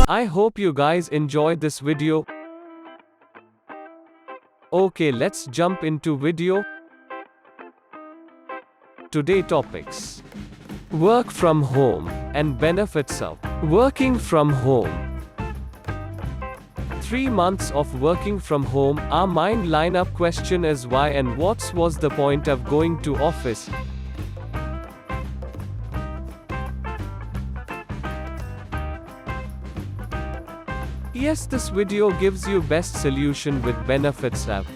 I hope you guys enjoyed this video. Okay, let's jump into video. Today topics: work from home and benefits of working from home. 3 months of working from home, our mind lineup question is why and what was the point of going to office? Yes, this video gives you best solution with benefits of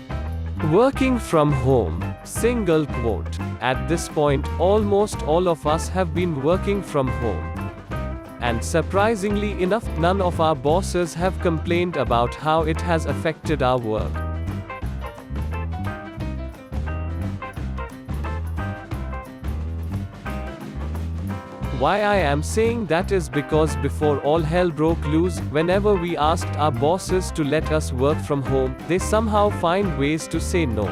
working from home. Single quote. At this point, almost all of us have been working from home. And surprisingly enough, none of our bosses have complained about how it has affected our work. Why I am saying that is because before all hell broke loose, whenever we asked our bosses to let us work from home, they somehow find ways to say no.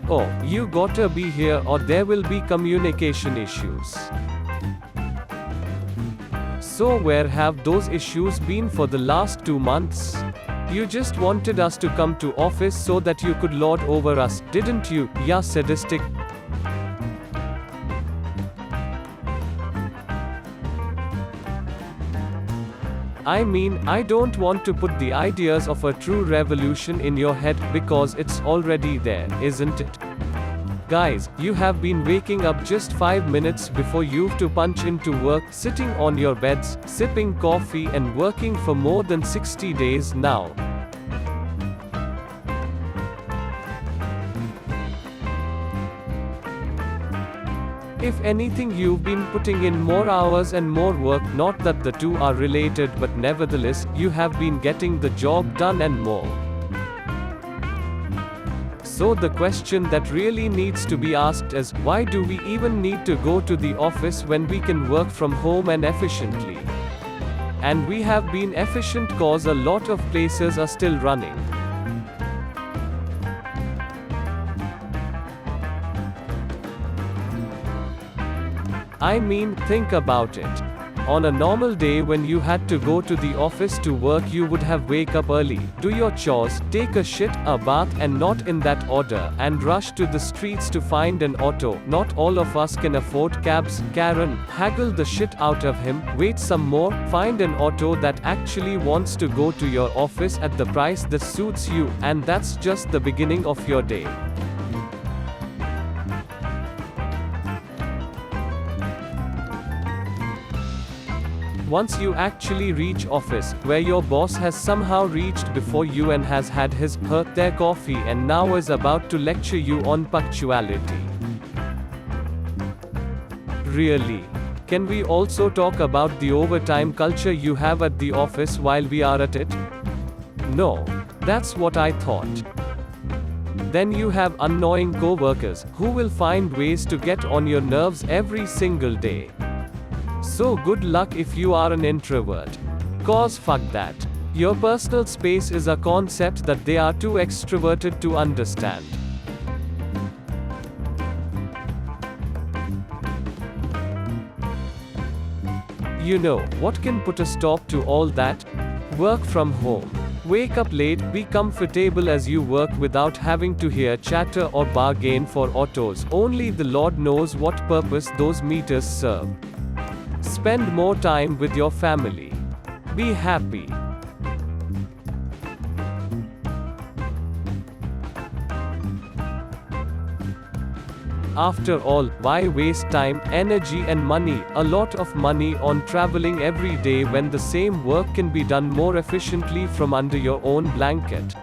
Oh, you gotta be here or there will be communication issues. So where have those issues been for the last 2 months? You just wanted us to come to office so that you could lord over us, didn't you? Yeah, sadistic. I mean, I don't want to put the ideas of a true revolution in your head, because it's already there, isn't it? Guys, you have been waking up just 5 minutes before you've to punch into work, sitting on your beds, sipping coffee and working for more than 60 days now. If anything, you've been putting in more hours and more work, not that the two are related, but nevertheless, you have been getting the job done and more. So the question that really needs to be asked is, why do we even need to go to the office when we can work from home and efficiently? And we have been efficient cause a lot of places are still running. I mean, think about it. On a normal day when you had to go to the office to work, you would have wake up early, do your chores, take a shit, a bath, and not in that order, and rush to the streets to find an auto. Not all of us can afford cabs. Karen, haggle the shit out of him, wait some more, find an auto that actually wants to go to your office at the price that suits you, and that's just the beginning of your day. Once you actually reach office, where your boss has somehow reached before you and has had their coffee and now is about to lecture you on punctuality. Really? Can we also talk about the overtime culture you have at the office while we are at it? No. That's what I thought. Then you have annoying co-workers, who will find ways to get on your nerves every single day. So good luck if you are an introvert. Cause fuck that. Your personal space is a concept that they are too extroverted to understand. You know what can put a stop to all that? Work from home. Wake up late, be comfortable as you work without having to hear chatter or bargain for autos. Only the Lord knows what purpose those meters serve. Spend more time with your family. Be happy. After all, why waste time, energy and money, a lot of money on traveling every day when the same work can be done more efficiently from under your own blanket?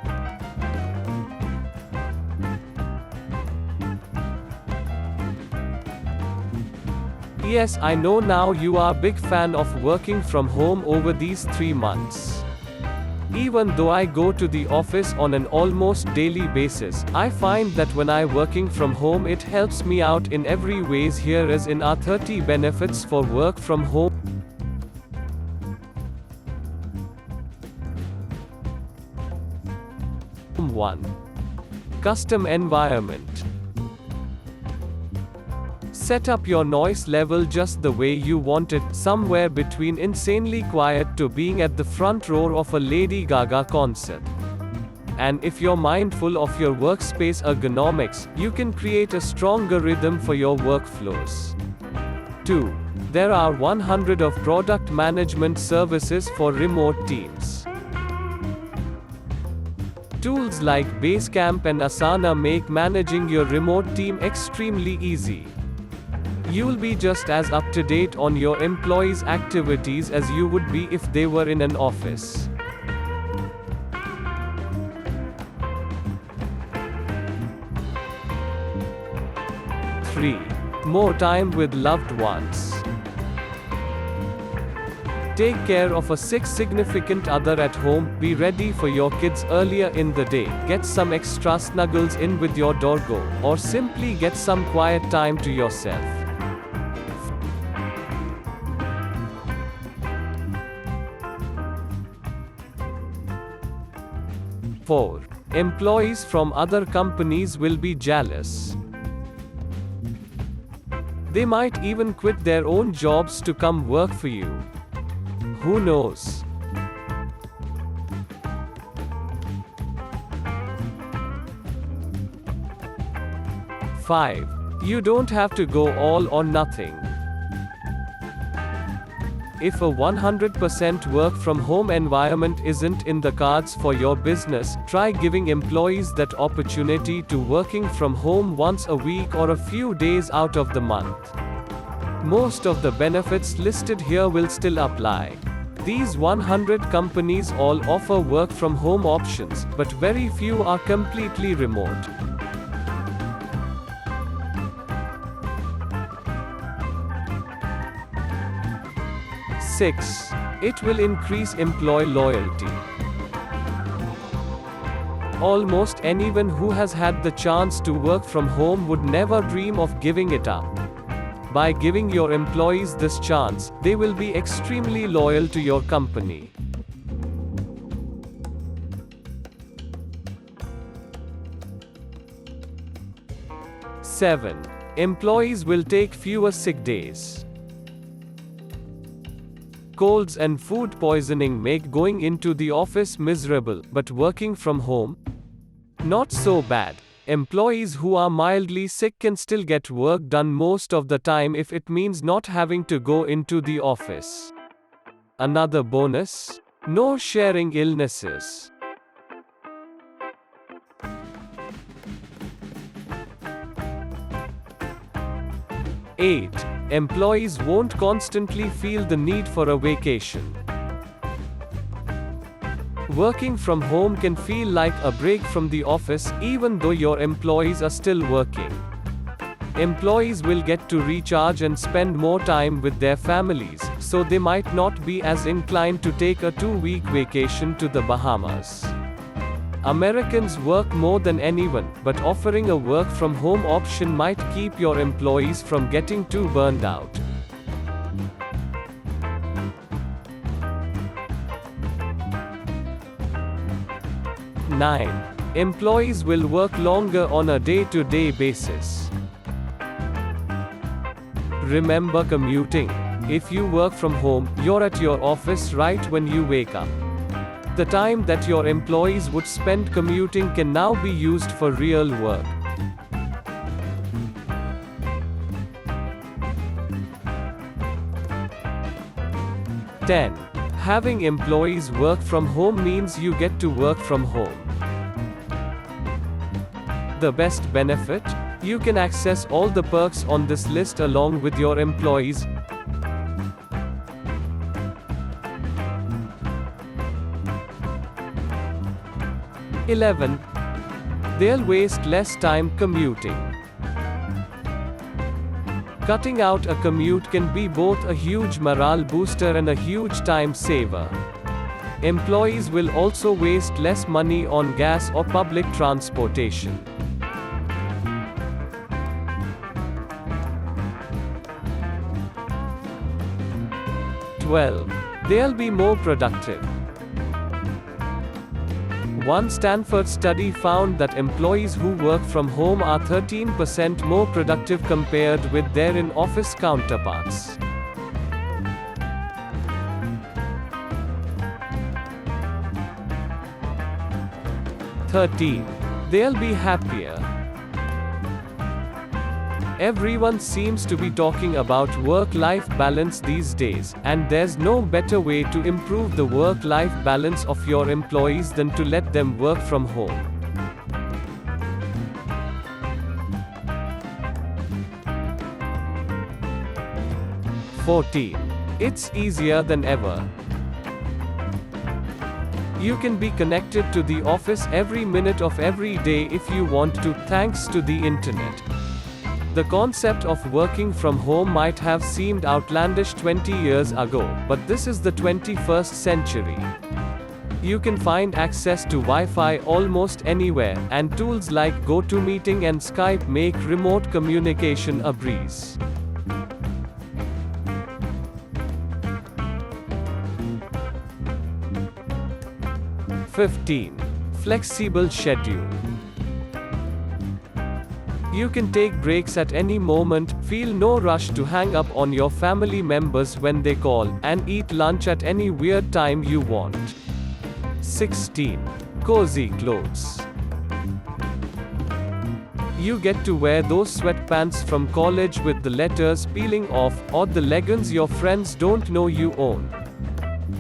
Yes, I know now you are a big fan of working from home over these 3 months. Even though I go to the office on an almost daily basis, I find that when I working from home it helps me out in every ways. Here is in our 30 benefits for work from home. 1. Custom environment. Set up your noise level just the way you want it, somewhere between insanely quiet to being at the front row of a Lady Gaga concert. And if you're mindful of your workspace ergonomics, you can create a stronger rhythm for your workflows. 2. There are 100 of product management services for remote teams. Tools like Basecamp and Asana make managing your remote team extremely easy. You'll be just as up to date on your employees' activities as you would be if they were in an office. 3. More time with loved ones. Take care of a sick significant other at home, be ready for your kids earlier in the day, get some extra snuggles in with your doggo, or simply get some quiet time to yourself. 4. Employees from other companies will be jealous. They might even quit their own jobs to come work for you. Who knows? 5. You don't have to go all or nothing. If a 100% work from home environment isn't in the cards for your business, try giving employees that opportunity to working from home once a week or a few days out of the month. Most of the benefits listed here will still apply. These 100 companies all offer work from home options, but very few are completely remote. 6. It will increase employee loyalty. Almost anyone who has had the chance to work from home would never dream of giving it up. By giving your employees this chance, they will be extremely loyal to your company. 7. Employees will take fewer sick days. Colds and food poisoning make going into the office miserable, but working from home? Not so bad. Employees who are mildly sick can still get work done most of the time if it means not having to go into the office. Another bonus? No sharing illnesses. 8. Employees won't constantly feel the need for a vacation. Working from home can feel like a break from the office, even though your employees are still working. Employees will get to recharge and spend more time with their families, so they might not be as inclined to take a 2-week vacation to the Bahamas. Americans work more than anyone, but offering a work from home option might keep your employees from getting too burned out. 9. Employees will work longer on a day-to-day basis. Remember commuting. If you work from home, you're at your office right when you wake up. The time that your employees would spend commuting can now be used for real work. 10. Having employees work from home means you get to work from home. The best benefit? You can access all the perks on this list along with your employees. 11. They'll waste less time commuting. Cutting out a commute can be both a huge morale booster and a huge time saver. Employees will also waste less money on gas or public transportation. 12. They'll be more productive. One Stanford study found that employees who work from home are 13% more productive compared with their in-office counterparts. They'll be happier. Everyone seems to be talking about work-life balance these days, and there's no better way to improve the work-life balance of your employees than to let them work from home. It's easier than ever. You can be connected to the office every minute of every day if you want to, thanks to the internet. The concept of working from home might have seemed outlandish 20 years ago, but this is the 21st century. You can find access to Wi-Fi almost anywhere, and tools like GoToMeeting and Skype make remote communication a breeze. Flexible schedule. You can take breaks at any moment, feel no rush to hang up on your family members when they call, and eat lunch at any weird time you want. 16. Cozy clothes. You get to wear those sweatpants from college with the letters peeling off, or the leggings your friends don't know you own.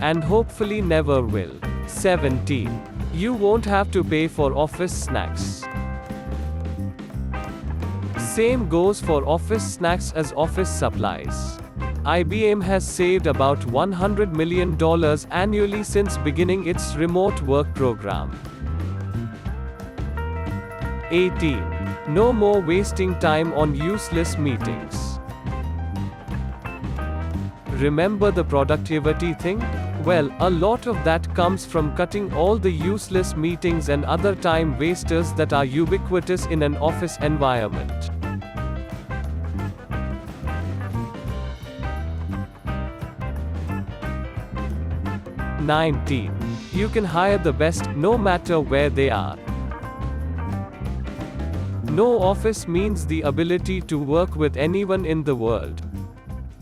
And hopefully never will. 17. You won't have to pay for office snacks. Same goes for office snacks as office supplies. IBM has saved about $100 million annually since beginning its remote work program. 18. No more wasting time on useless meetings. Remember the productivity thing? Well, a lot of that comes from cutting all the useless meetings and other time wasters that are ubiquitous in an office environment. 19. You can hire the best, no matter where they are. No office means the ability to work with anyone in the world.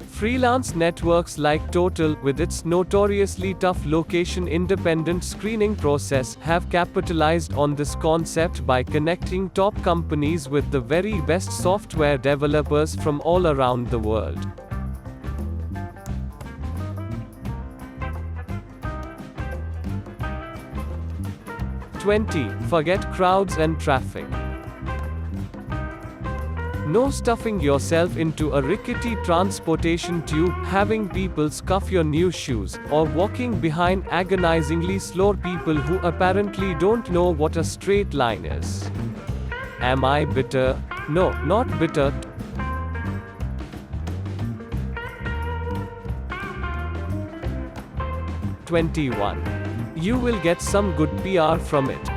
Freelance networks like Total, with its notoriously tough location-independent screening process, have capitalized on this concept by connecting top companies with the very best software developers from all around the world. Forget crowds and traffic. No stuffing yourself into a rickety transportation tube, having people scuff your new shoes, or walking behind agonizingly slow people who apparently don't know what a straight line is. Am I bitter? No, not bitter. 21. You will get some good PR from it.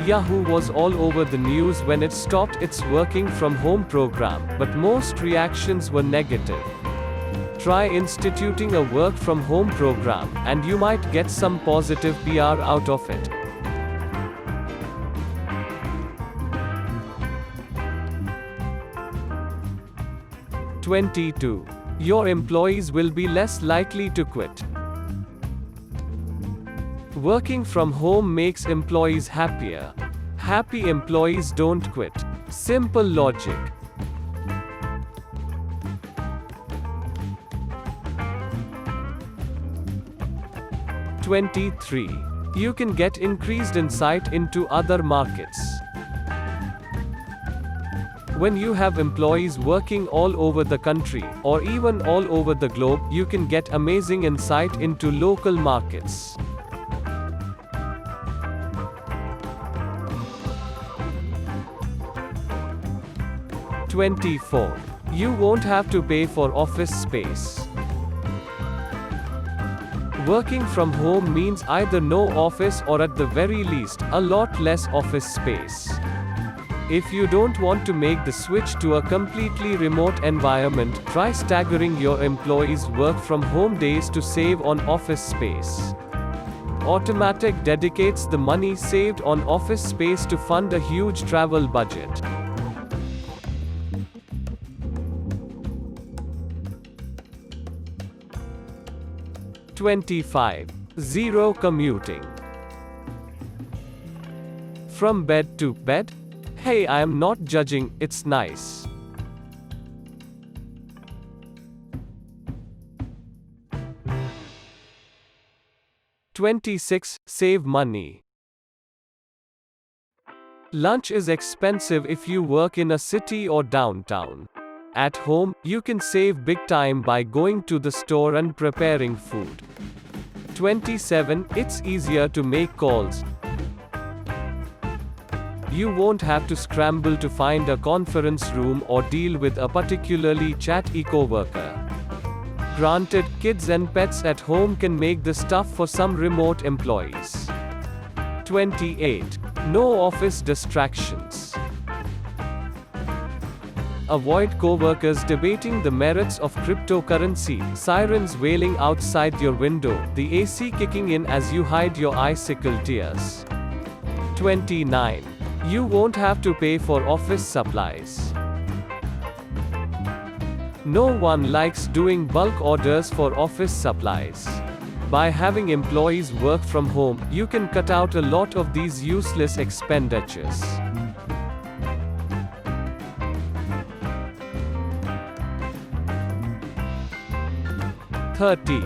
Yahoo was all over the news when it stopped its working from home program, but most reactions were negative. Try instituting a work from home program, and you might get some positive PR out of it. Your employees will be less likely to quit. Working from home makes employees happier. Happy employees don't quit. Simple logic. You can get increased insight into other markets. When you have employees working all over the country, or even all over the globe, you can get amazing insight into local markets. 24. You won't have to pay for office space. Working from home means either no office or at the very least, a lot less office space. If you don't want to make the switch to a completely remote environment, try staggering your employees' work from home days to save on office space. Automatic dedicates the money saved on office space to fund a huge travel budget. 25. Zero commuting. From bed to bed? Hey, I am not judging, it's nice. 26. Save money. Lunch is expensive if you work in a city or downtown. At home, you can save big time by going to the store and preparing food. 27. It's easier to make calls. You won't have to scramble to find a conference room or deal with a particularly chatty coworker. Granted, kids and pets at home can make this tough for some remote employees. 28. No office distractions. Avoid coworkers debating the merits of cryptocurrency, sirens wailing outside your window, the AC kicking in as you hide your icicle tears. 29. You won't have to pay for office supplies. No one likes doing bulk orders for office supplies. By having employees work from home, you can cut out a lot of these useless expenditures. 30.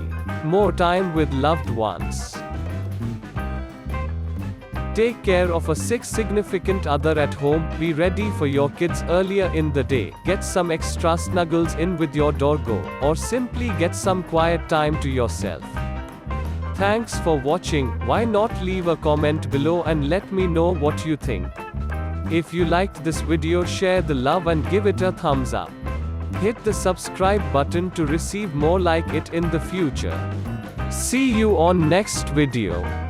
More time with loved ones. Take care of a sick significant other at home, be ready for your kids earlier in the day, get some extra snuggles in with your doggo, or simply get some quiet time to yourself. Thanks for watching. Why not leave a comment below and let me know what you think. If you liked this video, share the love and give it a thumbs up. Hit the subscribe button to receive more like it in the future. See you on next video.